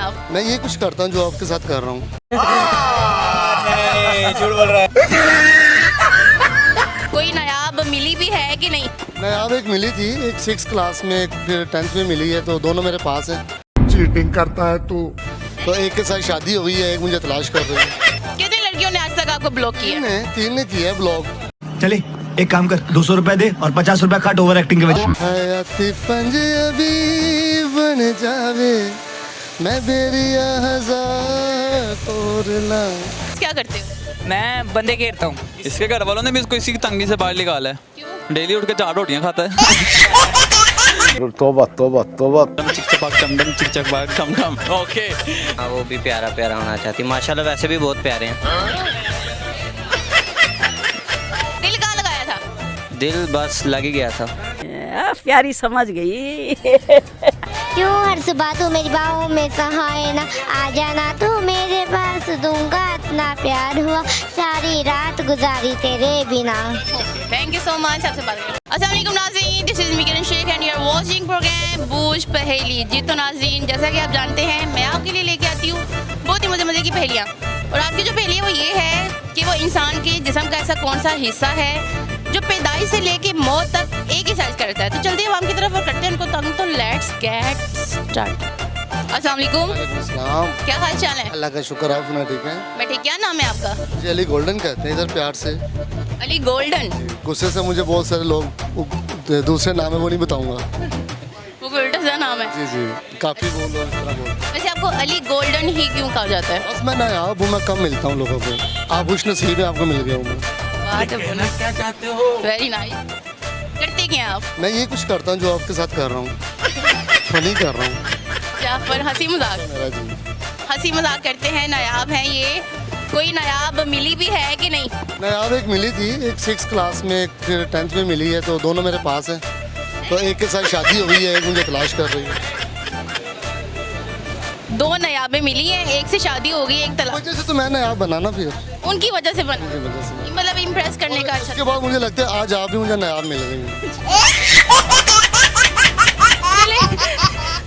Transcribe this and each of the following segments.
आप? मैं ये कुछ करता हूँ जो आपके साथ कर रहा हूँ। झूठ बोल रहा है। कोई नायाब मिली भी है कि नहीं? नायाब एक मिली थी, एक 6 क्लास में, एक फिर 10th में मिली है, तो दोनों मेरे पास है। चीटिंग करता है तू। तो एक के साथ शादी हो गई है, एक मुझे तलाश कर रही है। कितनी लड़कियों ने आज तक आपको ब्लॉक किया? तीन ने किया है ब्लॉक। चले एक काम कर, 200 रुपए दे और 50 रुपए काट ओवर एक्टिंग के वजह। हयाती पंजाबी बन जावे, मैं बेरिया हजार तोड़ना। क्या करते हो? मैं बंदे घेरता हूँ। इसके घर वालों ने भी इसको इसी की तंगी से बाहर निकाला है। क्यों? डेली उठ के 4 रोटियां खाता है। तोबा तोबा तोबा। चिक चपाक चमडम चिक चपाक चम चम। ओके। हाँ, वो भी प्यारा प्यारा होना चाहती। माशाल्लाह वैसे भी बहुत प्यारे हैं। दिल कहाँ लगाया था? दिल बस लग ही गया था। प्यारी समझ गई। क्यों हर सुबह तू मेरी बाहों में सहाय ना, आ जाना तू मेरे पास, दूंगा इतना प्यार हुआ, सारी रात गुजारी तेरे बिना। Thank you so much. आपसे बात करें। अस्सलाम वालेकुम नाज़रीन, this is Mikin Shaikh and you are watching program Boojh Paheli. जी तो नाज़रीन, जैसा कि आप जानते हैं, मैं आपके लिए लेके आती हूँ बहुत ही मज़े की पहेलियाँ। और आज की जो पहेली है वो ये है कि वो इंसान के जिस्म का ऐसा कौन सा हिस्सा है जो पैदाइश से लेके मौत तक एक ही साइज का रहता है। तो चलते हैं हम की तरफ और करते हैं उनको तंग। तो लेट्स गेट स्टार्ट। अस्सलाम वालेकुम। अस्सलाम। क्या हाल चाल है? अल्लाह का शुक्र, आप सुना ठीक है? मैं ठीक। क्या नाम है आपका? जी अली गोल्डन कहते हैं इधर प्यार से। अली गोल्डन। गुस्से से मुझे बहुत सारे लोग दूसरे नाम है वो नहीं बताऊंगा। वो उल्टा सा नाम है। जी जी, काफी बोल दो इस तरह बोल। वैसे आपको अली गोल्डन ही क्यों कहा जाता है? बस मैं नायाब हूँ, मैं कम मिलता हूँ लोगों को। आप खुश नसीब है, आपको मिल गया हूँ मैं। क्या चाहते हो? Very nice. करते क्या आप? मैं ये कुछ करता हूँ जो आपके साथ कर रहा हूँ। फनी कर रहा हूँ क्या पर हंसी मजाक? मेरा जी। हंसी मजाक करते हैं, नायाब हैं ये। कोई नायाब मिली भी है कि नहीं? नायाब एक मिली थी, एक 6 क्लास में, एक फिर 10th में मिली है, तो दोनों मेरे पास है। तो एक के साथ शादी हो गई है, एक मुझे तलाश कर रही है। 2 नायाबें मिली हैं, एक से शादी हो गई, एक तलाक। वजह से तो मैं नायाब बनाना फिर उनकी वजह से बन, उनकी वजह से। मतलब इम्प्रेस करने का। अच्छा उसके बाद मुझे लगता है आज आप भी मुझे नायाब मिल रही हैं।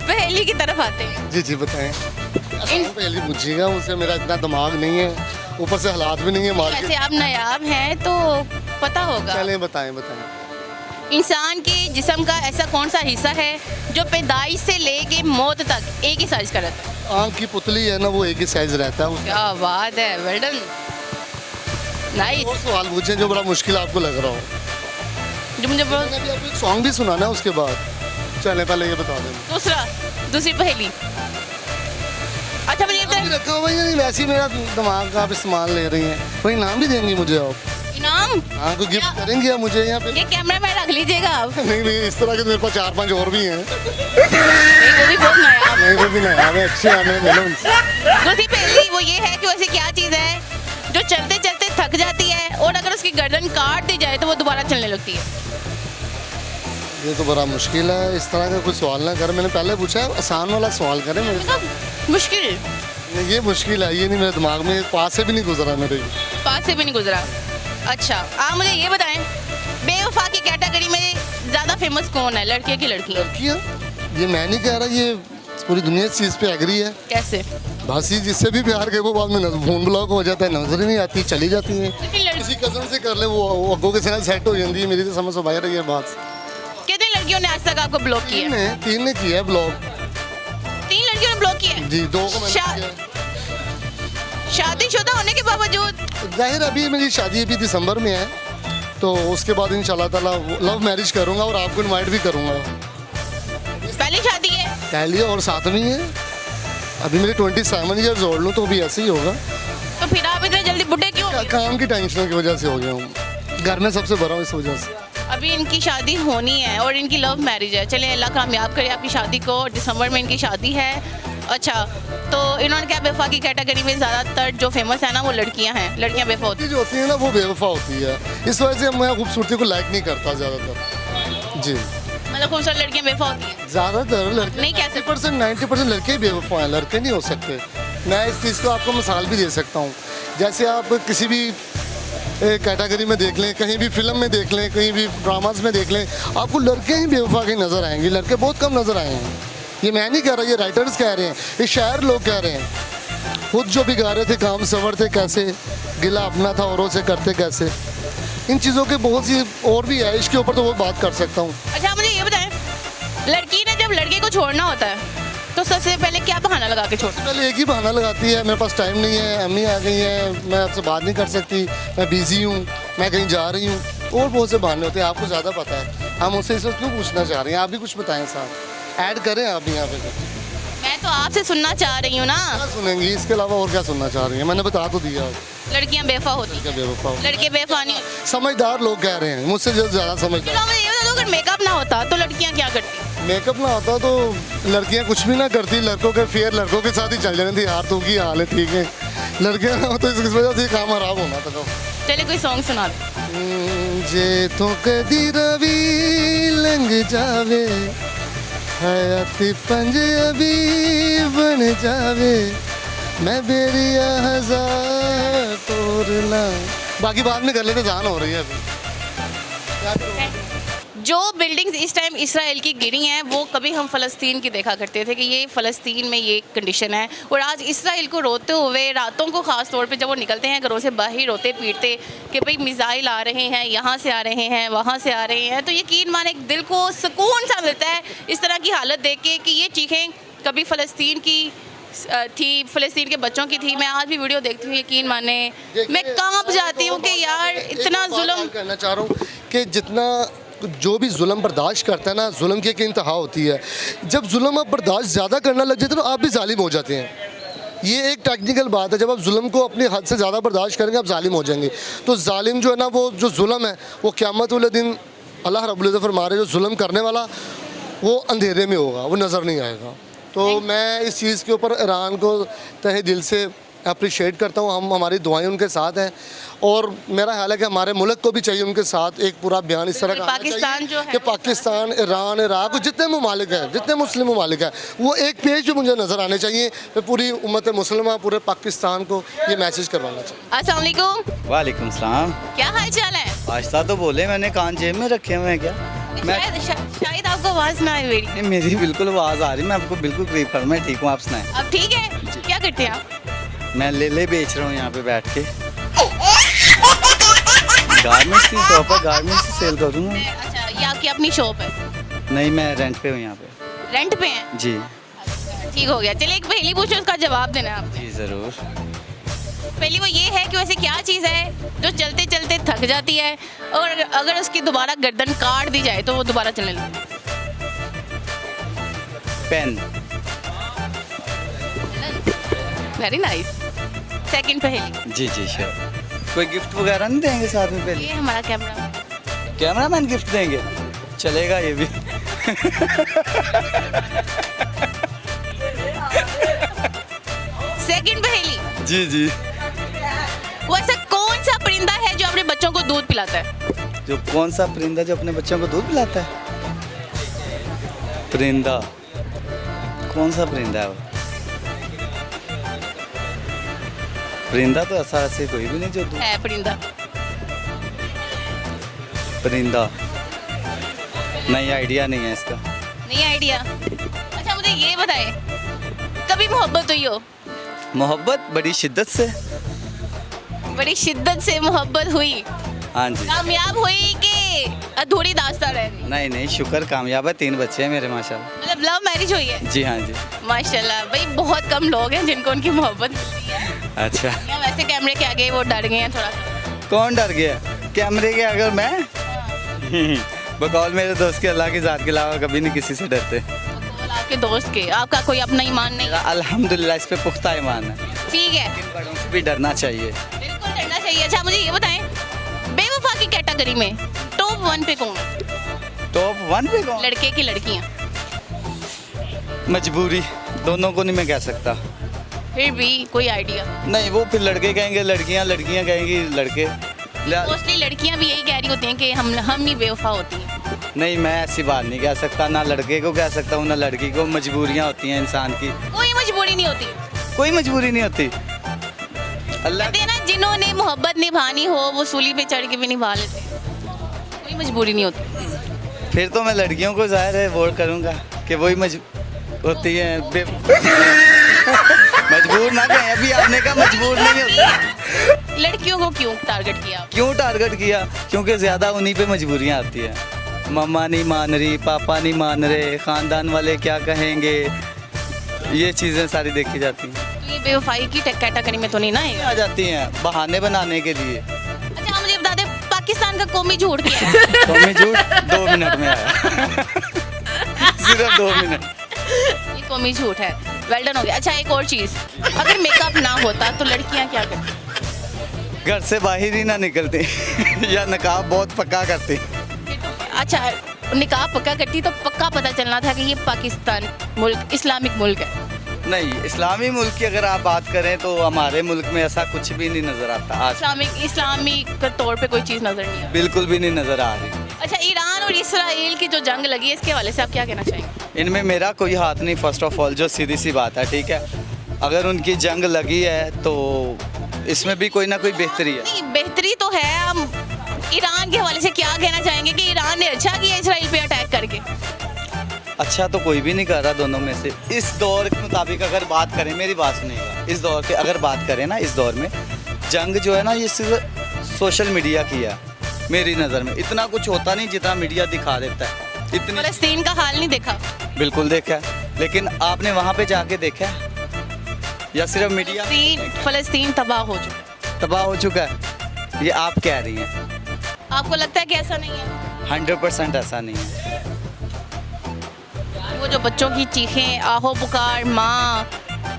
पहेली की तरफ आते हैं। जी जी बताएं। पहले पूछिएगा मुझसे, मेरा इतना दिमाग नहीं है, ऊपर से हालात भी नहीं है वैसे मार्केट। आप नायाब हैं तो पता होगा। चले बताएं बताएं। इंसान के जिस्म का ऐसा कौन सा हिस्सा है जो पैदाइश से लेके मौत तक एक ही साइज का रहता है? आँख की पुतली है ना, वो एक ही साइज रहता है। क्या बात है, वेल डन, नाइस। वो सवाल पूछे जो बड़ा मुश्किल आपको लग रहा हो। जो मुझे बहुत मैंने अभी आपको एक सॉन्ग भी सुनाना है उसके बाद। चले पहले ये बता दें। दूसरी पहेली। अच्छा मुझे ये बताएं, रखा हुआ है, वैसे ही मेरा दिमाग का आप इस्तेमाल ले रही हैं। कोई इनाम भी देंगी मुझे आप? इनाम? हाँ, कोई गिफ्ट करेंगे आप मुझे यहाँ पे? ये कैमरा में रख लीजिएगा आप। नहीं नहीं, इस तरह के मेरे पास 4-5 और भी हैं। वो भी बहुत नया। नहीं वो भी नहीं आवे, अच्छे आने मिलो उनसे। दूसरी पहेली वो ये है कि वैसे क्या चीज़ है जो चलते चलते थक जाती है और अगर उसकी गर्दन काट दी जाए तो वो दोबारा चलने लगती है? ये तो बड़ा मुश्किल है, इस तरह का कोई सवाल ना कर। मैंने पहले पूछा है, आसान वाला सवाल करें मेरे साथ। मुश्किल? नहीं, ये मुश्किल है, ये नहीं मेरे दिमाग में, पास से भी नहीं गुजरा मेरे। पास से भी नहीं गुजरा। अच्छा आप मुझे ये बताएं, बेवफा की कैटेगरी में ज़्यादा फेमस कौन है, लड़के की लड़की? लड़कियाँ? ये मैं नहीं कह रहा, ये पूरी दुनिया इस चीज़ पे एग्री है। कैसे? भासी जिससे भी प्यार के वो बाद में फोन ब्लॉक हो जाता है, नजर ही नहीं आती, चली जाती है। किसी कजन से कर ले, वो अगो के साथ सेट हो जाती है। मेरी तो समझ बाहर है ये बात। कितनी लड़कियों ने आज तक आपको ब्लॉक किया? 3 ने किया है ब्लॉक। 3 लड़कियों ने ब्लॉक किया? जी, 2 को मैंने किया। शादीशुदा होने के बावजूद? जाहिर अभी मेरी शादी अभी दिसंबर में है, तो उसके बाद इंशाल्लाह ताला लव मैरिज करूंगा और आपको इनवाइट भी करूंगा। पहली शादी है? पहली और 7वीं है। अभी मेरे 27 ईयर्स ओल्ड हूँ, तो अभी ऐसे ही होगा। तो फिर आप इतने जल्दी बुढ़े क्यों? काम की टेंशन की वजह से हो गया हूँ, घर में सबसे बड़ा हूँ इस वजह से। अभी इनकी शादी होनी है और इनकी लव मैरिज है। चलिए अल्लाह कामयाब करे आपकी शादी को। दिसंबर में इनकी शादी है। अच्छा तो इन्होंने क्या, बेवफा की कैटेगरी में ज़्यादातर जो फेमस है ना वो लड़कियां हैं, लड़कियां बेवफा होती जो होती है ना वो बेवफा होती है, इस वजह से मैं खूबसूरती को लाइक नहीं करता ज़्यादातर। जी, मतलब खूबसूरत लड़कियां बेवफा होती हैं? ज़्यादातर लड़के नहीं, कैसे? 90% लड़के ही बेवफा हैं, लड़के नहीं हो सकते। मैं इस चीज़ को आपको मिसाल भी दे सकता हूँ। जैसे आप किसी भी कैटेगरी में देख लें, कहीं भी फिल्म में देख लें, कहीं भी ड्रामाज में देख लें, आपको लड़के ही बेवफा के नज़र आएंगे, लड़के बहुत कम नज़र आए हैं। ये मैं नहीं कह रहा, ये राइटर्स कह रहे हैं, ये शायर लोग कह रहे हैं। खुद जो भी गा रहे थे, काम संवरते कैसे, गिला अपना था औरों से करते कैसे। इन चीज़ों के बहुत सी और भी है, इसके ऊपर तो वो बात कर सकता हूँ। अच्छा मुझे ये बताएं, लड़की ने जब लड़के को छोड़ना होता है तो सबसे पहले क्या बहाना लगा के छोड़ती पहले एक ही बहाना लगाती है, मेरे पास टाइम नहीं है, अम्मी आ गई है, मैं आपसे बात नहीं कर सकती, मैं बिज़ी हूँ, मैं कहीं जा रही हूँ। और बहुत से बहाने होते हैं, आपको ज़्यादा पता है। हम उससे इस वक्त क्यों पूछना चाह रहे हैं, आप भी कुछ बताएं साहब, ऐड करें आप भी यहाँ पे कुछ। मैं तो आपसे सुनना चाह रही हूँ ना। क्या सुनेंगी, इसके अलावा और क्या सुनना चाह रही हैं? मैंने बता तो दिया। लड़कियाँ बेवफा होती क्या बेवफा हो? लड़के बेवफा नहीं होते। समझदार लोग कह रहे हैं, मुझसे जो ज़्यादा समझदार। चलो मुझे ये बता दो, अगर मेकअप ना होता तो लड़कियाँ क्या करती? मेकअप ना होता तो लड़कियां कुछ भी ना करती, लड़कों के फेयर लड़कों के साथ ही चल जाने थी। यार तो की हाल है, ठीक है, लड़कियां ना हो तो इस वजह से काम खराब होना था। चले कोई सॉन्ग सुना दो। जे तो कदी रवि लंघ जावे, हयाती पंजाबी बन जावे, मैं बेरिया हजार तोड़ना। बाकी बाद में कर लेते, जान हो रही है अभी। क्या करूं? जो बिल्डिंग्स इस टाइम इसराइल की गिरी हैं वो कभी हम फ़लस्तीन की देखा करते थे कि ये फ़लस्तीन में ये कंडीशन है, और आज इसराइल को रोते हुए रातों को ख़ास तौर पे जब वो निकलते हैं घरों से बाहर रोते पीटते कि भाई मिसाइल आ रहे हैं, यहाँ से आ रहे हैं, वहाँ से आ रहे हैं, तो यकीन माने दिल को सुकून सा मिलता है इस तरह की हालत देख के कि ये चीखें कभी फ़लस्तीन की थी, फ़लस्तीन के बच्चों की थी। मैं आज भी वीडियो देखती हूँ, यकीन माने मैं कांप जाती हूँ कि यार इतना जुल्म। कहना चाह रहा हूँ कि जितना जो भी जुल्म बर्दाश्त करता है ना, जुल्म की एक इंतहा होती है। जब जुल्म आप बर्दाश्त ज़्यादा करना लग जाते हैं तो आप भी जालिम हो जाते हैं। ये एक टेक्निकल बात है, जब आप जुल्म को अपनी हद से ज़्यादा बर्दाश्त करेंगे आप जालिम हो जाएंगे। तो जालिम जो है ना, वो जो जुल्म है वो क़यामत वाले दिन अल्लाह रब्बुल इज़्ज़त फरमा रहे, जो जुल्म करने वाला वो अंधेरे में होगा, वो नज़र नहीं आएगा। तो मैं इस चीज़ के ऊपर ईरान को तहे दिल से अप्रिशिएट करता हूँ। हमारी दुआएं उनके साथ हैं, और मेरा ख्याल है कि हमारे मुल्क को भी चाहिए उनके साथ एक पूरा बयान इस तरह का पाकिस्तान जो है कि पाकिस्तान, ईरान, इराक, जितने ममालिक हैं, जितने मुस्लिम ममालिक हैं, वो एक पेज पे मुझे नज़र आने चाहिए। मैं पूरी उम्मत मुसलमान, पूरे पाकिस्तान को ये मैसेज करवाना चाहिए। अस्सलाम वालेकुम। वालेकुम सलाम। क्या हाल चाल है? आहिस्ता तो बोले, मैंने कान जेब में रखे हुए हैं क्या? शायद आपको आवाज़ ना आए मेरी। नहीं, मेरी बिल्कुल आवाज़ आ रही, मैं आपको बिल्कुल करीब कर, मैं ठीक हूँ, आप सुनाएं। अब ठीक है, क्या करते हैं आप? मैं ले बेच रहा हूँ यहाँ पे बैठ के। गारमेंट्स की शॉप है, गारमेंट्स से सेल करूँगा। अच्छा, ये आपकी अपनी शॉप है? नहीं, मैं रेंट पे हूँ यहाँ पे। रेंट पे हैं? जी ठीक हो गया। चलिए एक पहली पूछो, उसका जवाब देना है आपने। जी ज़रूर। पहली वो ये है कि वैसे क्या चीज़ है जो चलते चलते थक जाती है और अगर उसकी दोबारा गर्दन काट दी जाए तो वो दोबारा चलने लगती है? पेन। Very nice. सेकंड पहली। जी जी श्योर। कोई गिफ्ट वगैरह नहीं देंगे साथ में? पहले ये हमारा कैमरा। कैमरामैन गिफ्ट देंगे, चलेगा ये भी। सेकंड पहली। जी जी। वो ऐसा कौन सा परिंदा है जो अपने बच्चों को दूध पिलाता है? जो कौन सा परिंदा जो अपने बच्चों को दूध पिलाता है? परिंदा कौन सा परिंदा है वो? परिंदा तो ऐसे कोई भी नहीं जो दूध। है परिंदा। परिंदा नहीं, आइडिया नहीं है इसका। नहीं आइडिया? अच्छा मुझे ये बताएं, कभी मोहब्बत हुई हो? मोहब्बत बड़ी शिद्दत से। बड़ी शिद्दत से मोहब्बत हुई? हाँ जी। कामयाब हुई कि अधूरी दास्तान रह गई? नहीं नहीं, शुक्र कामयाब है, 3 बच्चे हैं मेरे माशाल्लाह। मतलब लव मैरिज हुई है? जी हाँ जी। माशाल्लाह भाई, बहुत कम लोग हैं जिनको उनकी मोहब्बत मिलती है। अच्छा, या वैसे कैमरे के आगे वो डर गए हैं थोड़ा सा। कौन डर गया कैमरे के आगे? मैं बकौल मेरे दोस्त के, अल्लाह की ज़ात के अलावा कभी नहीं किसी से डरते। बकौल आपके दोस्त के, आपका कोई अपना ईमान नहीं? मेरा अल्हम्दुलिल्लाह इस पे पुख्ता ईमान है। ठीक है, बड़ों से भी डरना चाहिए। बिल्कुल डरना चाहिए। अच्छा मुझे ये बताएं, बेवफा की कैटेगरी में टॉप 1 पे कौन? टॉप 1 पे कौन? लड़के की लड़कियां? मजबूरी, दोनों को नहीं मैं कह सकता। फिर भी कोई आइडिया? नहीं, वो फिर लड़के कहेंगे लड़कियां, लड़कियां कहेंगी लड़के। मोस्टली लड़कियां भी यही कह रही होती हैं कि हम नहीं बेवफा होती हैं। नहीं, मैं ऐसी बात नहीं कह सकता, ना लड़के को कह सकता हूँ ना लड़की को। मजबूरियाँ होती हैं इंसान की। कोई मजबूरी नहीं होती? कोई मजबूरी नहीं होती। अल्लाह कहते हैं ना, जिन्होंने मोहब्बत निभानी हो वो सूली पे चढ़ के भी निभा लेते हैं। कोई मजबूरी नहीं होती। फिर तो मैं लड़कियों को ज़ाहिर है वोट करूँगा कि वही होती हैं मजबूर ना कहें, अभी आपने कहा मजबूर नहीं होती। लड़कियों को क्यों टारगेट किया? क्यों टारगेट किया? क्योंकि ज़्यादा उन्हीं पे मजबूरियाँ आती हैं। मम्मा नहीं मान रही, पापा नहीं मान रहे, ख़ानदान वाले क्या कहेंगे, ये चीज़ें सारी देखी जाती हैं। तो ये बेवफाई की कैटेगरी में तो नहीं ना है? आ जाती हैं बहाने बनाने के लिए। अच्छा आप मुझे बता दें, पाकिस्तान का कौमी झूठ क्या है? तो मैं झूठ 2 मिनट में आया सिर्फ 2 मिनट। ये कौमी झूठ है। वेल डन हो गया। अच्छा एक और चीज़, अगर मेकअप ना होता तो लड़कियां क्या करती? घर से बाहर ही ना निकलती या नकाब बहुत पक्का करती। अच्छा निकाह पक्का करती तो पक्का पता चलना था कि ये पाकिस्तान मुल्क इस्लामिक मुल्क है। नहीं, इस्लामी मुल्क की अगर आप बात करें तो हमारे मुल्क में ऐसा कुछ भी नहीं नज़र आता आज। इस्लामिक तौर पे कोई चीज़ नज़र नहीं है। बिल्कुल भी नहीं नज़र आ रही। अच्छा ईरान और इसराइल की जो जंग लगी है, इसके हवाले से आप क्या कहना चाहेंगे? इनमें मेरा कोई हाथ नहीं, फर्स्ट ऑफ ऑल, जो सीधी सी बात है, ठीक है। अगर उनकी जंग लगी है तो इसमें भी कोई ना कोई बेहतरी है। नहीं बेहतरी तो है। हम ईरान के हवाले से क्या कहना चाहेंगे कि ईरान ने अच्छा किया इसराइल पे अटैक करके? अच्छा तो कोई भी नहीं कर रहा दोनों में से। इस दौर के मुताबिक अगर बात करें, मेरी बात सुनिएगा, इस दौर के अगर बात करें ना, इस दौर में जंग जो है ना, ये सिर्फ सोशल मीडिया की है मेरी नज़र में। इतना कुछ होता नहीं जितना मीडिया दिखा देता है। इतनी फलस्तीन का हाल नहीं देखा? बिल्कुल देखा है, लेकिन आपने वहाँ पे जाके देखा है या सिर्फ मीडिया? फलस्तीन तबाह हो चुका। तबाह हो चुका है, ये आप कह रही हैं। आपको लगता है कि ऐसा नहीं है? 100% ऐसा नहीं है। वो जो बच्चों की चीखें, आहो पुकार, माँ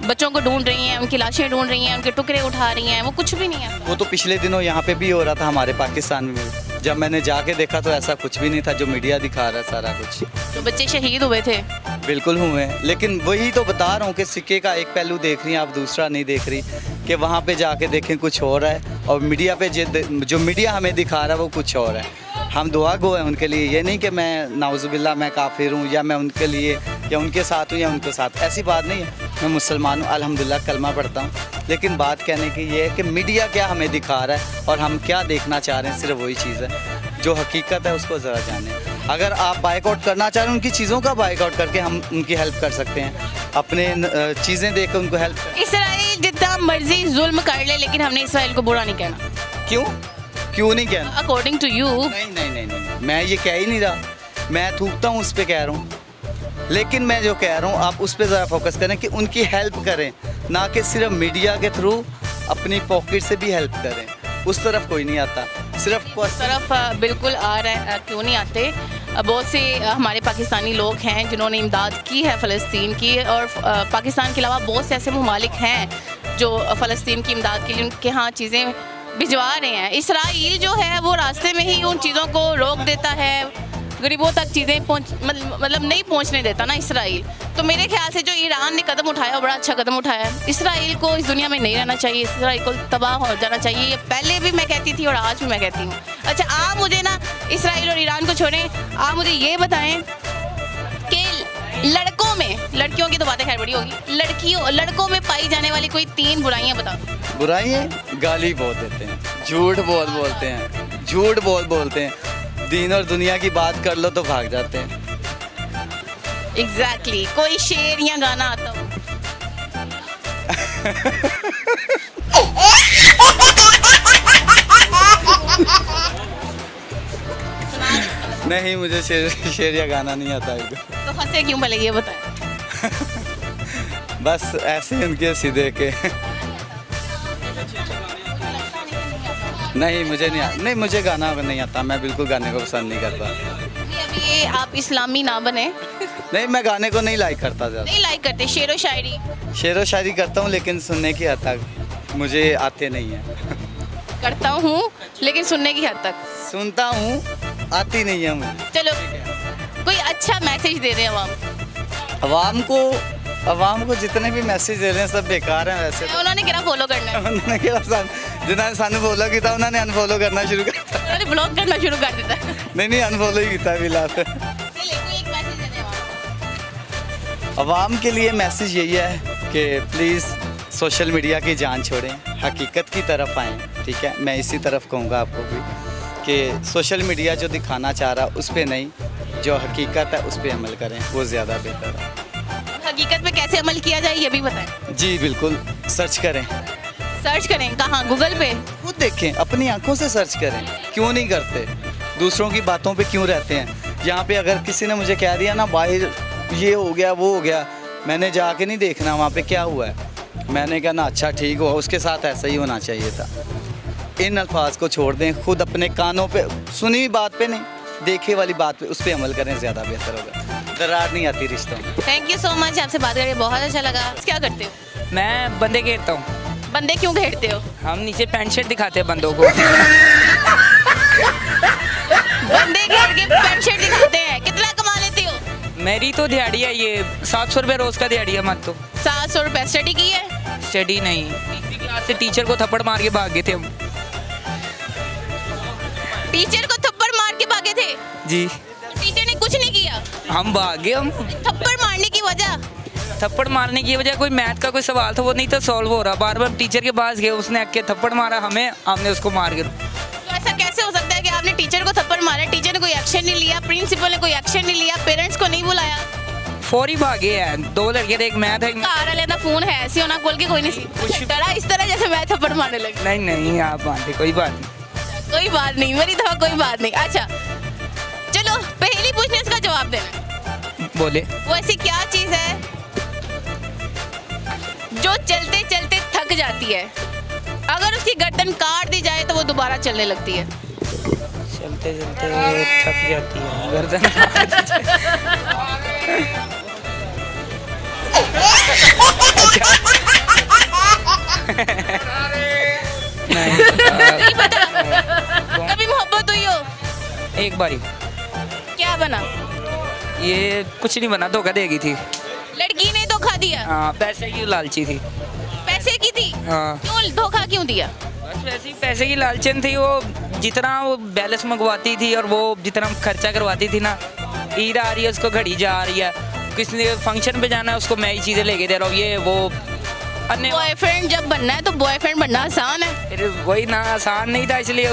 बच्चों को ढूंढ रही हैं, उनकी लाशें ढूंढ रही हैं, उनके टुकड़े उठा रही हैं, वो कुछ भी नहीं है। वो तो पिछले दिनों यहाँ पे भी हो रहा था हमारे पाकिस्तान में। जब मैंने जाके देखा तो ऐसा कुछ भी नहीं था जो मीडिया दिखा रहा है सारा कुछ। तो बच्चे शहीद हुए थे। बिल्कुल हुए हैं, लेकिन वही तो बता रहा हूँ कि सिक्के का एक पहलू देख रही हैं आप, दूसरा नहीं देख रही कि वहाँ पे जाके देखें कुछ हो रहा है और मीडिया पे जो मीडिया हमें दिखा रहा है वो कुछ और है। हम दुआ गो हैं उनके लिए, ये नहीं कि मैं नाउजुबिल्ला मैं काफिर हूँ या मैं उनके लिए या उनके साथ हूँ या उनके साथ, ऐसी बात नहीं है। मैं मुसलमान हूँ, अल्हम्दुलिल्लाह कलमा पढ़ता हूँ, लेकिन बात कहने की ये है कि मीडिया क्या हमें दिखा रहा है और हम क्या देखना चाह रहे हैं, सिर्फ वही चीज़ है। जो हकीकत है उसको ज़रा जाने। अगर आप बाइकआउट करना चाह रहे हैं, उनकी चीज़ों का बाइकआउट करके हम उनकी हेल्प कर सकते हैं, अपने चीज़ें देकर उनको हेल्प कर। इसराइल जितना मर्जी जुल्म कर ले, लेकिन हमने इसराइल को बुरा नहीं कहना। क्यों क्यों नहीं कहना? According to you. नहीं नहीं नहीं नहीं, मैं ये कह ही नहीं रहा, मैं थूकता हूँ उस पर कह रहा हूँ, लेकिन मैं जो कह रहा हूँ आप उस पर ज़रा फोकस करें कि उनकी हेल्प करें, ना कि सिर्फ मीडिया के थ्रू अपनी पॉकेट से भी हेल्प करें। उस तरफ कोई नहीं आता, सिर्फ उस तरफ बिल्कुल आ रहा है। क्यों नहीं आते? बहुत से हमारे पाकिस्तानी लोग हैं जिन्होंने इमदाद की है फ़लस्तीन की, और पाकिस्तान के अलावा बहुत से ऐसे ममालिक हैं जो फ़लस्तीन की इमदाद के लिए उनके यहाँ चीज़ें भिजवा रहे हैं। इसराइल जो है वो रास्ते में ही उन चीज़ों को रोक देता है, गरीबों तक चीज़ें मतलब नहीं पहुंचने देता ना इसराइल। तो मेरे ख्याल से जो ईरान ने कदम उठाया वो बड़ा अच्छा कदम उठाया है। इसराइल को इस दुनिया में नहीं रहना चाहिए, इसराइल को तबाह हो जाना चाहिए। ये पहले भी मैं कहती थी और आज भी मैं कहती हूँ। अच्छा आप मुझे ना इसराइल और ईरान को छोड़ें, आप मुझे ये बताएं कि लड़कों में, लड़कियों की तो बातें खैर बड़ी होगी, लड़कों में पाई जाने वाली कोई 3 बुराइयाँ बता दो। बुराइयाँ? गाली बहुत देते हैं, झूठ बहुत बोलते हैं, झूठ बहुत बोलते हैं, दीन और दुनिया की बात कर लो तो भाग जाते हैं। एग्जैक्टली। कोई शेर या गाना आता हो? नहीं, मुझे शेर या गाना नहीं आता है। तो हंसे क्यों पहले ये बताएं। बस ऐसे उनके सीधे के। नहीं मुझे नहीं मुझे गाना नहीं आता, मैं बिल्कुल गाने को पसंद नहीं करता। अभी ये आप इस्लामी ना बने। नहीं, मैं गाने को नहीं लाइक करता ज़्यादा। नहीं लाइक करते? शेरो शायरी? शेरो शायरी करता हूँ लेकिन सुनने की हद तक, मुझे आते नहीं है। करता हूँ लेकिन सुनने की हद तक। सुनता हूँ, आती नहीं है मुझे। चलो कोई अच्छा मैसेज दे रहे हैं अवाम को जितने भी मैसेज दे रहे हैं सब बेकार हैं वैसे तो। उन्होंने क्या फॉलो करना है? उन्होंने क्या जिन्होंने सानू फॉलो किया उन्होंने अनफॉलो करना शुरू कर दिया। उन्होंने ब्लॉक करना शुरू कर देता है। नहीं अनफॉलो ही किया फिलहाल। अवाम के लिए मैसेज यही है कि प्लीज़ सोशल मीडिया की जान छोड़ें, हकीकत की तरफ आएँ। ठीक है, मैं इसी तरफ कहूँगा आपको भी कि सोशल मीडिया जो दिखाना चाह रहा उस पर नहीं, जो हकीकत है उस पर अमल करें, वो ज़्यादा बेहतर है। हकीकत में कैसे अमल किया जाए ये भी बताएं। जी बिल्कुल, सर्च करें, सर्च करें कहाँ? गूगल पे? खुद देखें, अपनी आंखों से सर्च करें। क्यों नहीं करते? दूसरों की बातों पे क्यों रहते हैं? यहाँ पे अगर किसी ने मुझे कह दिया ना बाहर ये हो गया वो हो गया, मैंने जाके नहीं देखना वहाँ पे क्या हुआ है। मैंने कहा ना अच्छा ठीक हुआ, उसके साथ ऐसा ही होना चाहिए था। इन अल्फाज को छोड़ दें, खुद अपने कानों पे सुनी बात पे नहीं, देखे वाली बात पे उस पर अमल करें, ज़्यादा बेहतर होगा। दरार नहीं आती रिश्तों में। थैंक यू सो मच, आपसे बात करके बहुत अच्छा लगा। क्या करते हो? मैं बंदे घेरता हूँ। बंदे क्यों घेरते हो? हम नीचे पैंट शर्ट दिखाते हैं बंदों को। बंदे घेर के पैंट शर्ट दिखाते हैं। कितना कमा लेते हो? मेरी तो दिहाड़ी है ये 700 रुपये रोज़ का दिहाड़ी है मत तो। 700 रुपये। स्टडी की है? स्टडी नहीं, तीसरी क्लास से टीचर को थप्पड़ मार के भाग गए थे हम। टीचर को थप्पड़ मार के भागे थे? जी। टीचर ने कुछ नहीं किया? हम भाग गए। हम थप्पड़ मारने की वजह? थप्पड़ मारने की वजह कोई मैथ का कोई सवाल था वो नहीं था सॉल्व हो रहा, बार बार टीचर के पास गए, उसने आके थप्पड़ मारा हमें, हमने उसको मार के। तो ऐसा कैसे हो सकता है कि आपने टीचर को थप्पड़ मारा, टीचर ने कोई एक्शन नहीं लिया, प्रिंसिपल ने कोई एक्शन नहीं लिया, पेरेंट्स को नहीं बुलाया? फौरी भागे हैं 2 लड़के थे, एक मैथ है। कार वाले का फोन है ऐसी होना खोल के कोई नहीं सी डरा इस तरह जैसे मैं थप्पड़ मारने लगी। नहीं नहीं आप मानते, कोई बात नहीं। कोई बात नहीं, मेरी तरह कोई बात नहीं। अच्छा चलो पहेली पूछने इसका जवाब देना। बोले। वो ऐसी क्या चीज है जो चलते चलते थक जाती है, अगर उसकी गर्दन काट दी जाए तो वो दोबारा चलने लगती है? चलते चलते थक जाती है गर्दन। नहीं पता? कभी मोहब्बत हुई हो? एक बारी। क्या बना? ये कुछ नहीं बना, धोखा देगी थी। लड़की ने धोखा दिया? हाँ, पैसे की लालची थी। पैसे की थी? हाँ। क्यों धोखा क्यों दिया? बस वैसे ही पैसे की लालचन थी। वो जितना वो बैलेंस मंगवाती थी और वो जितना खर्चा करवाती थी ना, ईद आ रही है उसको घड़ी जा रही है, किसी फंक्शन पे जाना है उसको मैं ही चीज़ें लेके दे रहा हूँ, ये वो अन्य। बॉयफ्रेंड जब बनना है तो बॉयफ्रेंड बनना आसान है? फिर वही ना, आसान नहीं था, इसलिए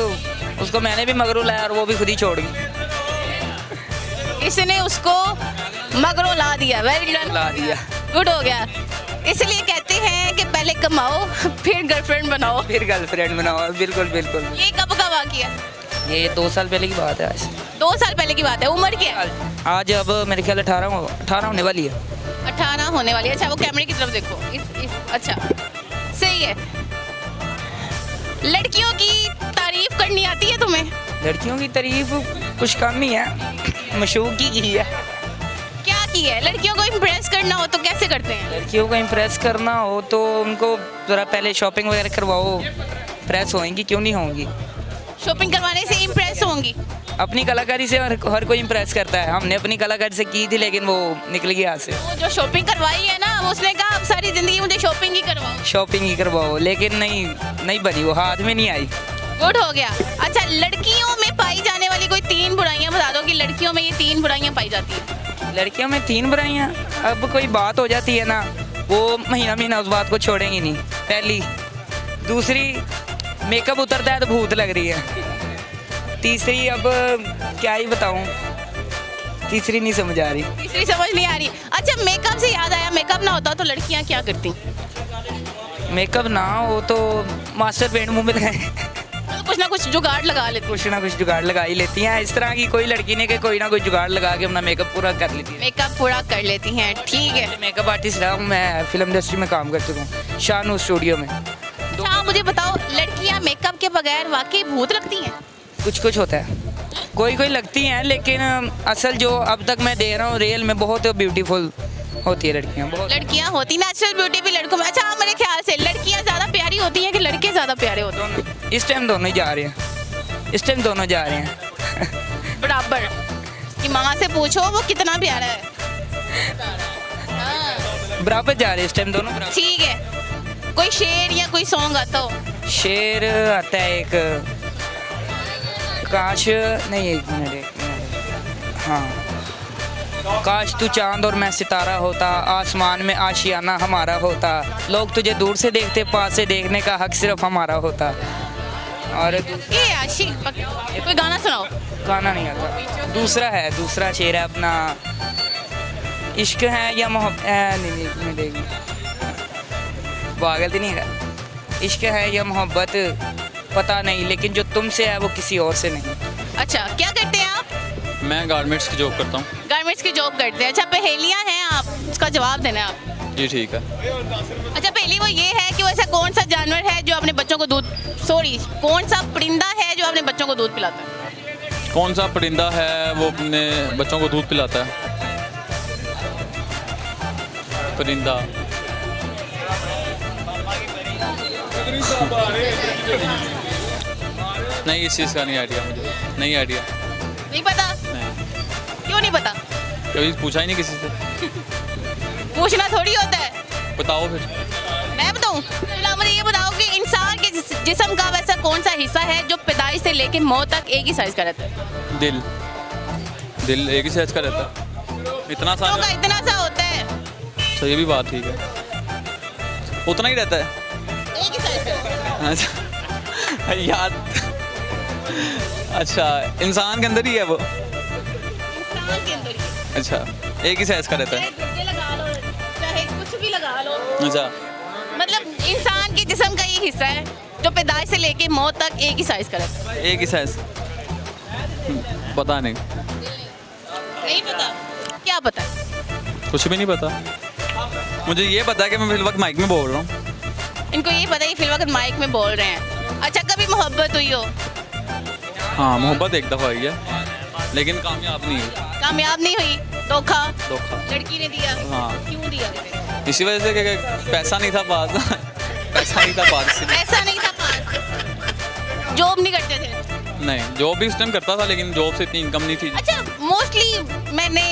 उसको मैंने भी मगरू लाया और वो भी खुद ही छोड़ गई। इसने उसको मगरों ला दिया। वेरी गुड, ला दिया। गुड हो गया। इसलिए कहते हैं कि पहले कमाओ फिर गर्लफ्रेंड बनाओ। फिर गर्लफ्रेंड बनाओ, बिल्कुल बिल्कुल। ये कब का वाकया? ये 2 साल पहले की बात है। आज 2 साल पहले की बात है। उम्र क्या है? आज अब मेरे ख्याल 18 होने वाली है। 18 होने वाली है। अच्छा वो कैमरे की तरफ देखो। अच्छा सही है। लड़कियों की तारीफ करनी आती है तुम्हें? लड़कियों की तारीफ कुछ कम ही है, मशूक की है। क्या की है? लड़कियों को इम्प्रेस करना हो तो कैसे करते हैं? लड़कियों को इम्प्रेस करना हो तो उनको ज़रा पहले शॉपिंग वगैरह करवाओ, इम्प्रेस होंगी, क्यों नहीं होंगी? शॉपिंग करवाने से इम्प्रेस होंगी? अपनी कलाकारी से हर कोई इम्प्रेस करता है। हमने अपनी कलाकारी से की थी लेकिन वो निकल गई हाथ से। वो जो शॉपिंग करवाई है ना, वो उसने कहा अब सारी जिंदगी मुझे शॉपिंग ही करवाओ। शॉपिंग ही करवाओ, लेकिन नहीं बनी, वो हाथ में नहीं आई। गुड हो गया। अच्छा लड़कियों में पाई जाने वाली कोई 3 बुराइयां बता दो कि लड़कियों में ये 3 बुराइयां पाई जाती हैं। लड़कियों में 3 बुराइयां, अब कोई बात हो जाती है ना, वो महीना उस बात को छोड़ेंगी नहीं, पहली। दूसरी, मेकअप उतरता है तो भूत लग रही है। तीसरी, अब क्या ही बताऊं, तीसरी नहीं समझ आ रही। तीसरी समझ नहीं आ रही। अच्छा मेकअप से याद आया, मेकअप ना होता तो लड़कियां क्या करती? मेकअप ना हो तो मास्टर पेंट मुंह में लगाए, तो कुछ ना कुछ जुगाड़ लगा लेती। कुछ ना कुछ जुगाड़ लगा ही लेती हैं। इस तरह की कोई लड़की ने कि कोई ना कोई जुगाड़ लगा के अपना मेकअप पूरा कर लेती है। मेकअप पूरा कर लेती हैं, ठीक है। मेकअप आर्टिस्ट रहा हूँ मैं, फिल्म इंडस्ट्री में काम कर चुका हूँ, शानू स्टूडियो में। अच्छा मुझे बताओ, लड़कियां मेकअप के बगैर वाकई भूत लगती हैं? कुछ होता है, कोई लगती हैं, लेकिन असल जो अब तक मैं दे रहा हूँ रियल में बहुत ब्यूटीफुल होती है लड़कियाँ, बहुत। लड़कियां होती नेचुरल ब्यूटी भी लड़कों में। अच्छा मेरे ख्याल से लड़कियां ज़्यादा प्यारी होती हैं कि लड़के ज़्यादा प्यारे होते हैं? इस टाइम दोनों ही जा रहे हैं, इस टाइम दोनों जा रहे हैं बराबर। कि माँ से पूछो वो कितना प्यारा है। हाँ। बराबर जा रहे हैं इस टाइम दोनों बराबर। ठीक है, कोई शेर या कोई सॉन्ग आता हो? शेर आता है एक, काश नहीं, एक मिनट, हाँ। काश तू चांद और मैं सितारा होता, आसमान में आशियाना हमारा होता, लोग तुझे दूर से देखते, पास से देखने का हक सिर्फ हमारा होता। और ये आशिक कोई गाना सुनाओ। गाना नहीं आता। दूसरा शेर है अपना, इश्क है या मोहब्बत नहीं मिलेगी, पागल तो नहीं है। इश्क है या मोहब्बत पता नहीं, लेकिन जो तुमसे है वो किसी और से नहीं। अच्छा, क्या करते हैं आप? मैं गारमेंट्स की जॉब करता हूँ। गारमेंट्स की जॉब करते हैं। अच्छा, पहेलियाँ हैं, आप उसका जवाब देना है आप। जी ठीक है। अच्छा, पहली वो ये है कि वो ऐसा कौन सा जानवर है जो अपने बच्चों को कौन सा परिंदा है जो अपने बच्चों को दूध पिलाता है? कौन सा परिंदा है वो अपने बच्चों को दूध पिलाता है? परिंदा नहीं, इस चीज़ का नहीं आइडिया मुझे, नहीं आइडिया। नहीं पता? नहीं, क्यों नहीं पता? कभी पूछा ही नहीं किसी से। पूछना थोड़ी होता है। बताओ फिर। मैं बताऊं? चलो मुझे ये बताओ कि इंसान के जिस्म का वैसा कौन सा हिस्सा है जो पैदाइश से लेकर मौत तक एक ही साइज का रहता है? दिल। दिल एक ही साइज का रहता है? इतना बच्चों सारा? का इतना सा होता है, तो ये भी बात ठीक है, उतना ही रहता है। एक ही साइज का। अच्छा यार, अच्छा इंसान के अंदर ही है वो? इंसान के अंदर ही। अच्छा, एक ही साइज का रहता है? चाहे गुर्दे लगा लो, चाहे कुछ भी लगा लो, अच्छा, मतलब इंसान के जिस्म का ये हिस्सा है जो पैदाइश से लेके मौत तक एक ही साइज का रहता है। एक ही साइज? पता नहीं, नहीं पता? क्या पता? कुछ भी नहीं पता। मुझे ये पता है कि मैं फिल वक्त माइक में बोल रहा हूँ। इनको ये पता है कि फिल वक्त माइक में बोल रहे हैं। अच्छा, कभी मोहब्बत हुई हो? हाँ, मोहब्बत एक दफ़ा हुई है, लेकिन कामयाब नहीं हुई। कामयाब नहीं हुई? धोखा धोखा। लड़की ने दिया? हाँ। क्यों दिया? इसी वजह से कि पैसा नहीं था पास। पैसा नहीं था पास इसलिए। पैसा नहीं था पास? जॉब नहीं करते थे? नहीं, जॉब भी उस टाइम करता था, लेकिन जॉब से इतनी इनकम नहीं थी। अच्छा, मोस्टली मैंने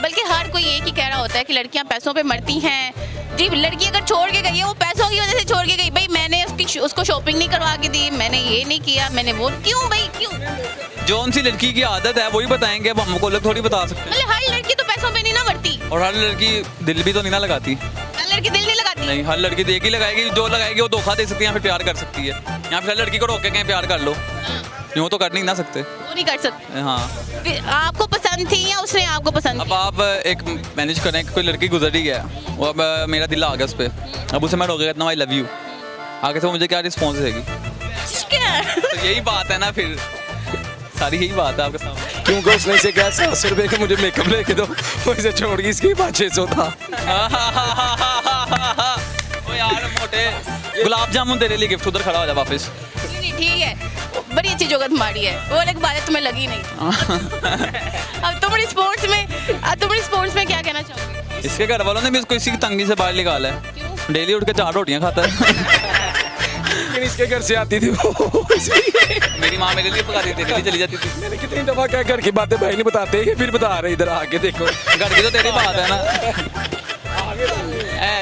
बल्कि हर कोई एक ही कह रहा होता है कि लड़कियां पैसों पे मरती हैं। जी, लड़की अगर छोड़ के गई है वो पैसों की वजह से छोड़ के गई। भाई मैंने उसको शॉपिंग नहीं करवा के दी, मैंने ये नहीं किया, मैंने वो। क्यों भाई, क्यों? जौन सी लड़की की आदत है वही बताएंगे, अब हमको लोग थोड़ी बता सकते हैं। मतलब हर लड़की तो पैसों पे नहीं ना मरती, और हर लड़की दिल भी तो नहीं ना लगाती। हर लड़की दिल नहीं लगाती। नहीं, हर लड़की एक ही लगाएगी, जो लगाएगी वो धोखा दे सकती है या फिर प्यार कर सकती है। यहाँ फिर लड़की को रोक के कहीं प्यार कर लो, यूँ तो कर नहीं ना सकते। वो नहीं कर सकते। हाँ, आपको पसंद थी या उसने आपको पसंद अब किया? आप एक मैनेज करें कि कोई लड़की गुजर ही गया, वो अब मेरा दिल आ गया उस पर, अब उसे मैं रोकेगा इतना आई लव यू, आगे से मुझे क्या रिस्पॉन्स देगी? क्या? तो यही बात है ना, फिर सारी यही बात है आपके सामने। क्योंकि उसने इसे कहा 700 रुपए का मुझे मेकअप लेके दो, वो इसे छोड़ गई, इसकी 500-600 था। ओ यार मोटे, गुलाब जामुन तेरे लिए गिफ्ट, उधर खड़ा हो जा वापस। नहीं, ठीक है, बड़ी अच्छी जगह तुम्हारी है, वो अलग बात है, तुम्हें लगी नहीं। अब तुम रिस्पॉन्स में क्या कहना चाहोगे? इसके घर वालों ने भी इसको इसी की तंगी से बाहर निकाला है। डेली उठ के 4 रोटियां खाता है। लेकिन इसके घर से आती थी वो। मेरी माँ मेरे लिए पकाती थी, तेरे लिए चली जाती थी। मैंने कितनी दफा क्या घर की बातें भाई नहीं बताते, ये फिर बता रहे इधर आके देखो। घर की तो तेरी बात है ना।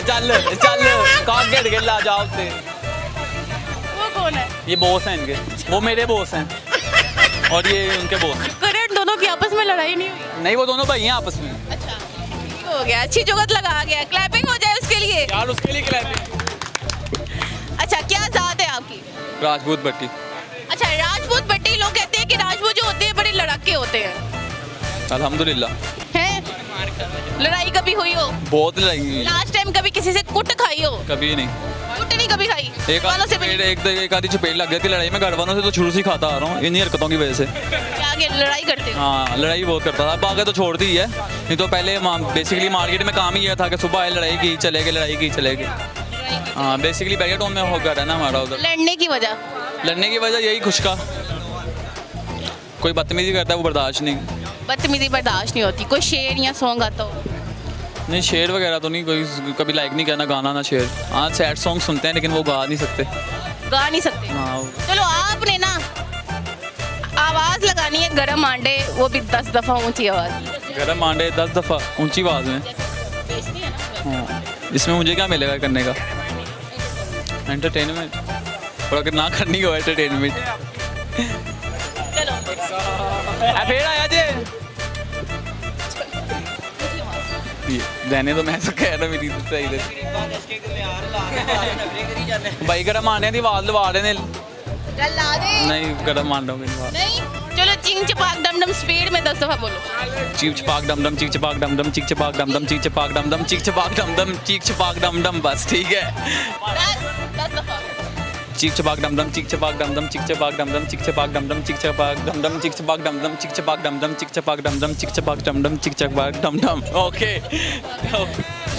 चल चल काम घेर के ला जाओ उससे। वो कौन है? ये बॉस हैं इनके, वो मेरे बॉस हैं और ये उनके बॉस हैं। करण दोनों की आपस में लड़ाई नहीं हुई? नहीं, वो दोनों भाई हैं आपस में। अच्छा, ठीक हो गया, अच्छी जुगत लगा गया, क्लैपिंग हो जाए उसके लिए। यार उसके लिए क्लैपिंग। अच्छा, क्या जात है आपकी? राजपूत भट्टी। अच्छा, राजपूत भट्टी। लोग कहते हैं कि राजपूत जो होते हैं बड़े लड़ाके होते हैं, अल्हम्दुलिल्लाह। हैं? लड़ाई कभी हुई हो? बहुत लड़ाई हुई है। लास्ट टाइम कभी किसी से कुट खाई हो? कभी नहीं। कुट नहीं कभी खाई? एक वालों से भी? एक आधी चपेट लग गई थी लड़ाई में, घर वालों से तो शुरू से ही खाता आ रहा हूँ इन्हीं हरकतों की वजह से। क्या आगे लड़ाई करते हो? हाँ, लड़ाई बहुत करता था, अब आगे तो छोड़ दी है। नहीं तो पहले बेसिकली मार्केट में काम ही यह था कि सुबह आए लड़ाई की चले गए, लड़ाई की चले गए। हाँ, बेसिकली बैरियटोन में हो गया ना हमारा उधर। लड़ने की वजह? लड़ने की वजह यही खुश का, कोई बदतमीजी करता है वो बर्दाश्त नहीं। बदतमीजी बर्दाश्त नहीं होती। कोई शेर या सॉन्ग आता हो? नहीं, शेर वगैरह तो नहीं, कोई कभी लाइक नहीं करना गाना ना शेर। हाँ, सैड सॉन्ग सुनते हैं लेकिन वो गा नहीं सकते। गा नहीं सकते? हाँ। चलो, आपने ना आवाज लगानी है गरम आंडे, वो भी 10 दफा ऊंची आवाज। गरम आंडे 10 दफ़ा ऊंची आवाज़ में। हाँ, इसमें मुझे क्या मिलेगा करने का? एंटरटेनमेंट। और अगर ना करनी हो एंटरटेनमेंट। चलो, फिर आया जी रहने तो मैं कह रहा मेरी सही दे भाई गरम आंडे की आवाज़ लवा रहे ने। ला दे। नहीं, गरम आंडों की आवाज़ नहीं, चलो जी, चिंग चपाक डम डम स्पीड में 10 दफा बोलो। चीक चपाक डम डम चीक चपाक डम डम चीक चपाक डम डम चीक चपाक डम डम चीक चपाक डम डम चीक चपाक डम डम, बस ठीक है। 10 दफा। चीक चपाक डम डम चीक चपाक डम डम चीक चपाक डम डम चीक चपाक डम डम चीक चपाक डम डम चीक चपाक डम डम चीक चपाक डम डम चीक चपाक डम डम चीक चपाक डम डम चीक चपाक डम डम। ओके।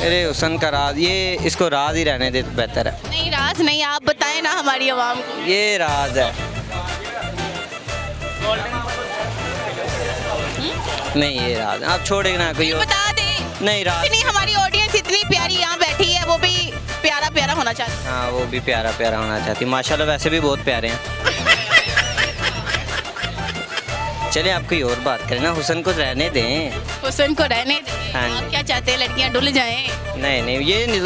अरे हुसन का राज, ये इसको राज ही रहने दे तो बेहतर है। नहीं राज नहीं, आप बताएं ना हमारी आवाम को। ये राज है। नहीं ये राज, आप छोड़ेंगे ना कोई और। बता दे। नहीं राज। इतनी हमारी ऑडियंस इतनी प्यारी यहाँ बैठी है, वो भी प्यारा प्यारा होना चाहती है। हाँ वो भी प्यारा प्यारा होना चाहती, माशाल्लाह वैसे भी बहुत प्यारे हैं। चलिए आप कोई और बात करें ना, हुसन को रहने दें। हुसन को रहने दें। हाँ जी। आप क्या चाहते हैं, लड़कियाँ डुल जाएं? नहीं नहीं,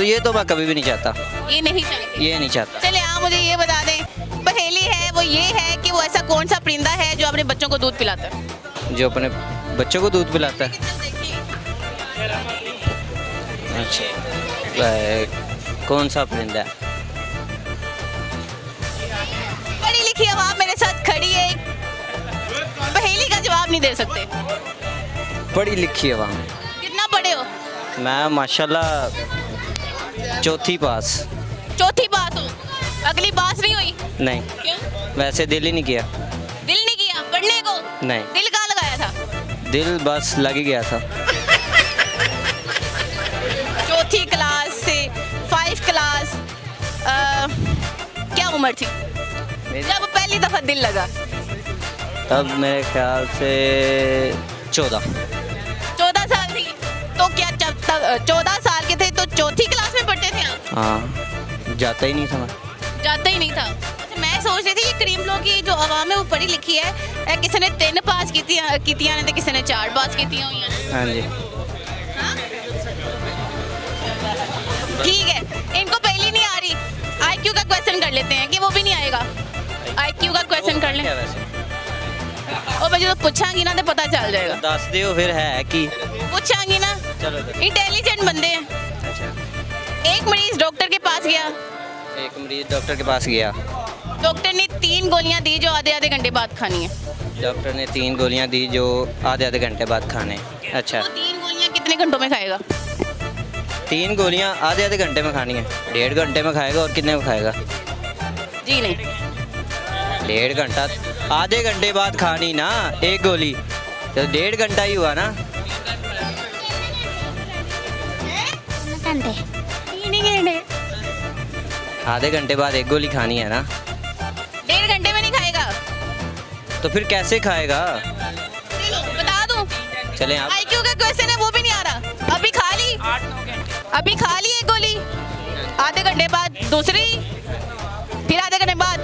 ये तो मैं कभी भी नहीं चाहता। ये नहीं चाहते। ये नहीं चाहता। चलिए आप मुझे ये बता दें, पहेली है वो ये है कि वो ऐसा कौन सा परिंदा है जो अपने बच्चों को दूध पिलाता है? जो अपने बच्चों को दूध पिलाता है। अच्छा कौन सा परिंदा है? पढ़ी लिखी आवाम मेरे साथ खड़ी है, पहेली का जवाब नहीं दे सकते। पढ़ी लिखी आवाम। कितना पढ़े हो? मैं माशाल्लाह चौथी पास। चौथी बात हो, अगली बात नहीं हुई? नहीं क्यों? वैसे दिल ही नहीं किया। दिल नहीं किया पढ़ने को? नहीं। दिल कहाँ लगाया था? दिल बस लग ही गया था। चौथी क्लास से 5 क्लास, क्या उम्र थी जब पहली दफा दिल लगा? तब मेरे ख्याल से 14 साल थी। तो क्या जब तक 14 साल के थे तो चौथी क्लास में पढ़ते थे आप? हाँ जाता ही नहीं था मैं। जाता ही नहीं था। अच्छा, मैं सोच रही थी ये करीम लोग की जो आवाम है वो पढ़ी लिखी है, किसी ने 3 पास की ने, किसी ने 4 पास की हुई हैं। हाँ जी। ठीक है, इनको पहली नहीं आ रही, आईक्यू का क्वेश्चन कर लेते हैं कि वो भी नहीं आएगा। आईक्यू का क्वेश्चन कर लें। क्या वैसे और मैं जो पूछांगी ना तो पता चल जाएगा। दस दियो फिर है कि पूछांगी ना। चलो इंटेलिजेंट बंदे हैं। अच्छा। एक मरीज डॉक्टर के पास गया, एक मरीज डॉक्टर के पास गया। डॉक्टर ने 3 गोलियां दी जो आधे आधे घंटे बाद खानी है। डॉक्टर ने 3 गोलियां दी जो आधे आधे घंटे बाद खाने। अच्छा। वो 3 गोलियां कितने घंटों में खाएगा? 3 गोलियां आधे आधे घंटे में खानी है। 1.5 घंटे में खाएगा और कितने में खाएगा? जी नहीं, 1.5 घंटा। आधे घंटे बाद खानी ना एक गोली, तो 1.5 घंटा ही हुआ ना। आधे घंटे बाद एक गोली खानी है ना। 1.5 घंटे में नहीं खाएगा तो फिर कैसे खाएगा? बता दूं? चलें आप। आईक्यू का क्वेश्चन है वो भी नहीं आ रहा। अभी खा ली, अभी खा ली एक गोली, आधे घंटे बाद दूसरी, फिर आधे घंटे बाद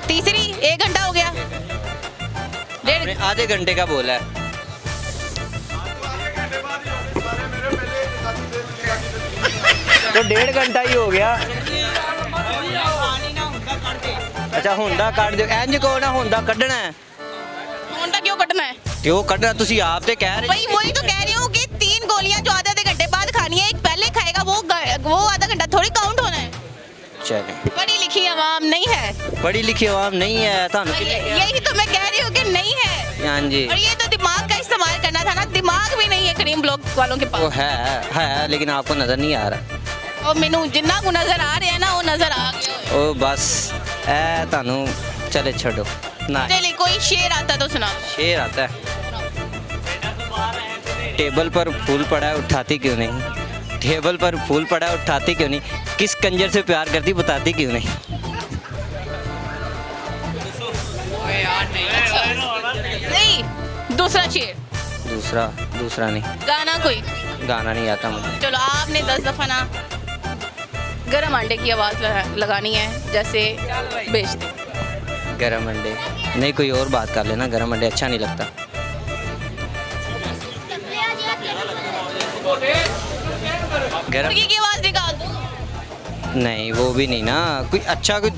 तीसरी, 1 घंटा हो गया। आपने आधे घंटे का बोला है। तो 1.5 घंटा ही हो गया। अच्छा हुंडा ਕੱਢ ਦਿਓ ਇੰਜ ਕੋ ਨਾ हुंडा ਕੱਢਣਾ है। होंडा क्यों कटना है? क्यों ਕੱਢਣਾ ਤੁਸੀਂ ਆਪ ਤੇ ਕਹਿ ਰਹੇ। भाई वही तो कह रही हूँ कि 3 गोलियां जो आधे आधे घंटे बाद खानी है, एक पहले खाएगा वो आधा घंटा थोड़ी काउंट होना है। चले पढ़ी लिखी आवाम नहीं है। पढ़ी लिखी आवाम नहीं है ਤੁਹਾਨੂੰ यही तो मैं कह रही हूँ कि नहीं है। हाँ जी। और ये तो दिमाग का इस्तेमाल करना था ना, दिमाग भी नहीं है करीम ब्लॉक वालों के वो पास। है लेकिन आपको नजर नहीं आ रहा। और मैनू जिन्ना को नजर आ रहे हैं ना वो नजर आ गया। ओ बस ए ਤੁਹਾਨੂੰ चले छोड़ो ना। चलिए कोई शेर आता तो सुना। शेर आता है। टेबल पर फूल पड़ा है उठाती क्यों नहीं? टेबल पर फूल पड़ा है उठाती क्यों नहीं? किस कंजर से प्यार करती बताती क्यों नहीं? नहीं, दूसरा शेर। दूसरा नहीं। गाना कोई? गाना नहीं आता मुझे। चलो आपने 10 दफा ना गरम अंडे की आवाज लगानी है जैसे बेचते। गरम अंडे नहीं, कोई और बात कर लेना। गरम अंडे अच्छा नहीं लगता। गरम मुर्गी की आवाज निकाल दो। नहीं वो भी नहीं ना। कोई अच्छा कोई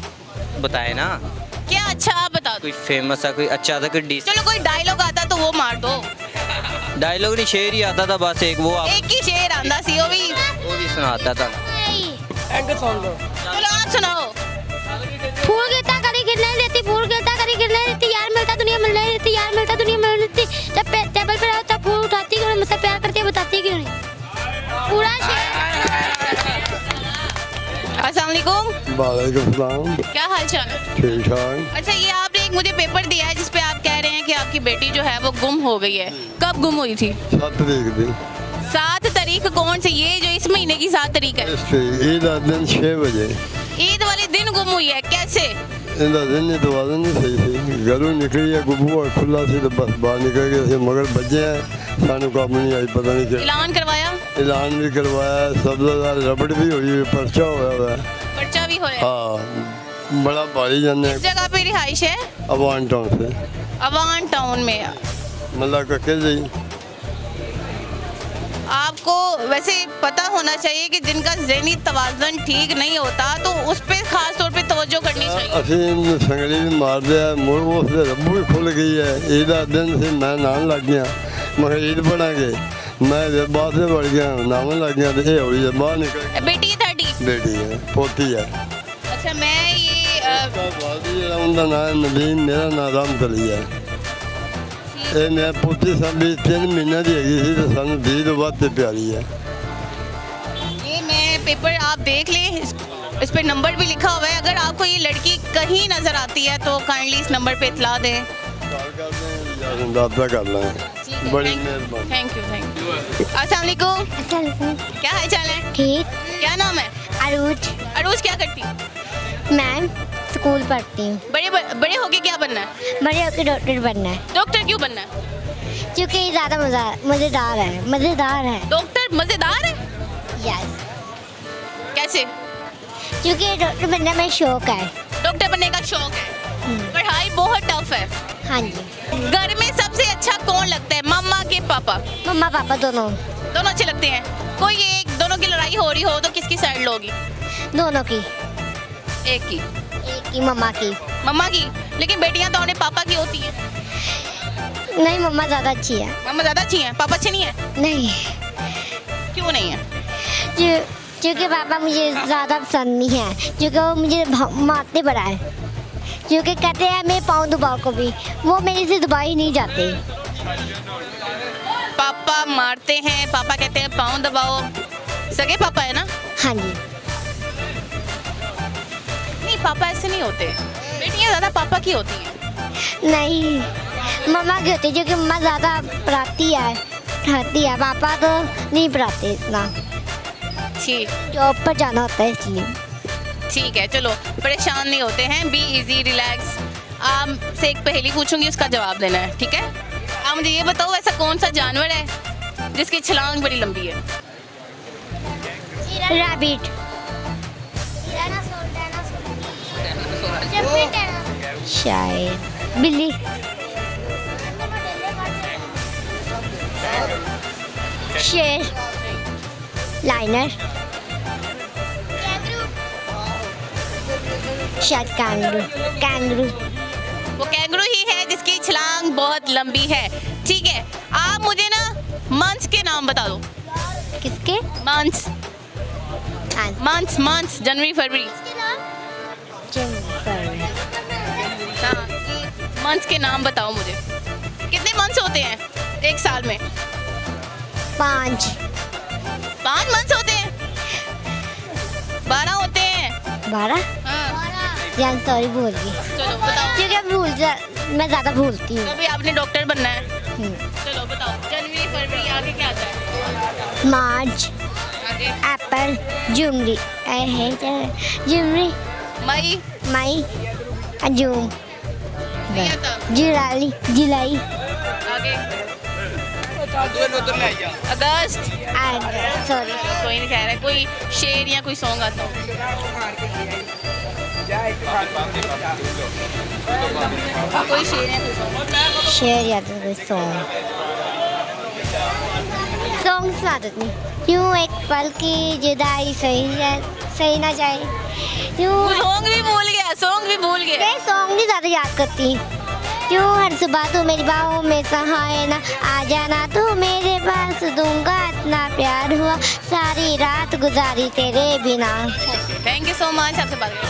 बताए ना। क्या अच्छा आप बता दो। कोई फेमस है, कोई अच्छा था, कोई डिश। चलो कोई डायलॉग आता तो वो मार दो। डायलॉग नहीं, शेर ही आता था बस एक। वो एक ही शेर आंदा सी वो भी सुनाता था। चलो आप सुनाओ। फूल गिरता करी गिरने देती, फूल गिरता करी गिरने देती, यार मिलता दुनिया मिलने देती, यार मिलता दुनिया वालेकुम। वालेकुम सलाम। क्या हाल चाल है? ठीक ठाक। अच्छा, ये आपने एक मुझे पेपर दिया है जिस पे आप कह रहे हैं कि आपकी बेटी जो है वो गुम हो गई है। कब गुम हुई थी? 7 तरीक दी 7 तारीख कौन सी? ये जो इस महीने की 7 तारीख है, ईद का दिन 6 बजे ईद वाले दिन गुम हुई है। कैसे? ਇਹਦਾ ਦਿਨ ਹੀ ਦਵਾਦਾ ਨਹੀਂ ਸਹੀ ਸੀ ਘਰੋਂ ਨਿਕਲੀ ਹੈ ਗੁੱਬੂ ਖੁੱਲਾ ਸੀ ਤੇ ਬਸ ਬਾਹਰ ਨਿਕਲ ਗਏ ਅਸੀਂ ਮਗਰ ਵੱਜੇ ਆ ਸਾਨੂੰ ਕੰਮ ਨਹੀਂ ਆਈ ਪਤਾ ਨਹੀਂ ਕਿ ऐलान करवाया? ਐਲਾਨ ਵੀ ਕਰਵਾਇਆ ਸਬਜ਼ਾ ਰਬੜ ਵੀ ਹੋਈ ਪਰਚਾ ਹੋਇਆ ਹੋਇਆ पर्चा भी होया? हाँ बड़ा भारी जाने किस जगह पे रिहाइश है? अवान टाउन से अवान टाउन में। मतलब कके जी आपको वैसे पता होना चाहिए कि जिनका ज़हनी तवाज़ुन ठीक नहीं होता तो उस पे खास तौर पे तवज्जो करनी चाहिए। ਅਸੀਂ ਸੰਗਲੀ ਵੀ ਮਾਰਦੇ ਆ ਮੋਰ ਉਸ ਦੇ ਰੱਬੂ ਵੀ ਖੁੱਲ ਗਈ ਹੈ ਇਹਦਾ ਦਿਨ ਸੀ ਮੈਂ ਨਾਨ ਲੱਗ ਗਿਆ ਮਗਰ ਈਦ ਪੜਾਂਗੇ ਮੈਂ ਦੇ ਬਾਅਦ ਦੇ ਵੜ ਗਿਆ ਨਾਮ ਲੱਗ ਗਿਆ ਤੇ ਇਹ ਹੋਈ ਜੇ ਬਾਹਰ ਨਿਕਲ ਗਈ बेटी है ਤੁਹਾਡੀ? ਬੇਟੀ ਹੈ ਪੋਤੀ ਹੈ अच्छा, मैं ये ਬਾਦੀ ਜਿਹੜਾ ਉਹਦਾ ਨਾਮ ਨਦੀਮ ਮੇਰਾ ਨਾਮ ਰਾਮ ਕਲੀ ਹੈ ਇਹ ਮੈਂ ਪੋਤੀ ਸਾਡੀ 3 ਮਹੀਨੇ ਦੀ ਹੈਗੀ ਸੀ ਤੇ ਸਾਨੂੰ 20 ਤੋਂ ਵੱਧ ਤੇ ਪਿਆਰੀ ਹੈ ये मैं पेपर आप देख लें, इस पे नंबर भी लिखा हुआ है। अगर आपको ये लड़की कहीं नज़र आती है तो काइंडली इस नंबर पे इतला दें। दादा कर लें बड़ी मेहरबानी थैंक यू। अस्सलाम वालेकुम। क्या हाल चाल है? ठीक। क्या नाम है? अरूज। अरूज क्या करती है? मैं स्कूल पढ़ती हूँ। बड़े होके क्या बनना है? बड़े होकर डॉक्टर बनना है डॉक्टर क्यों बनना है? क्योंकि ये ज़्यादा मज़ेदार है। मज़ेदार है। डॉक्टर मज़ेदार है? यस। कैसे? क्योंकि डॉक्टर बनने में शौक है। डॉक्टर बनने का शौक है। पढ़ाई बहुत टफ है। हाँ जी। घर में सबसे अच्छा कौन लगता है, मम्मा के पापा? मम्मा पापा दोनों। दोनों अच्छे लगते हैं। कोई एक दोनों की लड़ाई हो रही हो तो किसकी साइड लोगी? दोनों की। एक की। एक की मम्मा की। मम्मा की। लेकिन बेटियां तो उन्हें पापा की होती हैं। नहीं, मम्मा ज़्यादा अच्छी है। मम्मा ज़्यादा अच्छी हैं, पापा अच्छे नहीं हैं? नहीं, क्यों नहीं है? क्योंकि पापा मुझे ज़्यादा पसंद नहीं है, क्योंकि वो मुझे मारते बड़ा है। क्योंकि कहते हैं मैं पाँव दबाओ को भी, वो मेरे से दबाए ही नहीं जाते। पापा मारते हैं, पापा कहते हैं पाँव दबाओ। सगे पापा है ना? हाँ जी। नहीं, पापा ऐसे नहीं होते। बेटियां ज़्यादा पापा की होती हैं। नहीं, मम्मा की होती है, क्योंकि मम्मा ज़्यादा पढ़ाती है, पढ़ाती है। पापा तो नहीं पढ़ाते इतना, ठीक। जॉब पर जाना होता है इसलिए। ठीक है, चलो परेशान नहीं होते हैं। Be easy, relax. आपसे एक पहेली पूछूंगी, उसका जवाब देना है, ठीक है? आप मुझे ये बताओ, ऐसा कौन सा जानवर है जिसकी छलांग बड़ी लंबी है? रैबिट। शायद बिल्ली। शेर। लाइनर। शायद कैंगरू। कैंगरू। वो कैंगरू ही है जिसकी छलांग बहुत लंबी है। ठीक है, आप मुझे ना मंथ्स के नाम बता दो। किसके? मंथ्स। मंथ्स जनवरी फरवरी। हाँ, मंथ्स के नाम बताओ मुझे। कितने मंथ्स होते हैं एक साल में? 5 मंथ्स होते हैं? 12 होते हैं। 12? हाँ। यार सॉरी, भूल गई। चलो बताओ। क्योंकि मैं ज़्यादा भूलती हूँ। अभी आपने डॉक्टर बनना है। चलो बताओ, जनवरी फरवरी आगे क्या आता है? मार्च। आगे अप्रैल। जनवरी। जनवरी। मई। मई। जून। नहीं आता। जुलाई। आगे अगस्त। सॉरी। कोई नहीं कह रहा है। कोई शेर या कोई सॉन्ग आता हो? कोई शेर या कोई सॉन्ग? शेर या तो कोई सॉन्ग आदत नहीं। यूँ एक पल की जुदाई सही ना जाए। सॉन्ग भी भूल गया। मैं सॉन्ग नहीं ज़्यादा याद करती। क्यों हर सुबह तू मेरी बाहों में सहाय ना, आ जाना तू मेरे पास, दूंगा इतना प्यार हुआ, सारी रात गुजारी तेरे बिना। Thank you so much. आपसे बात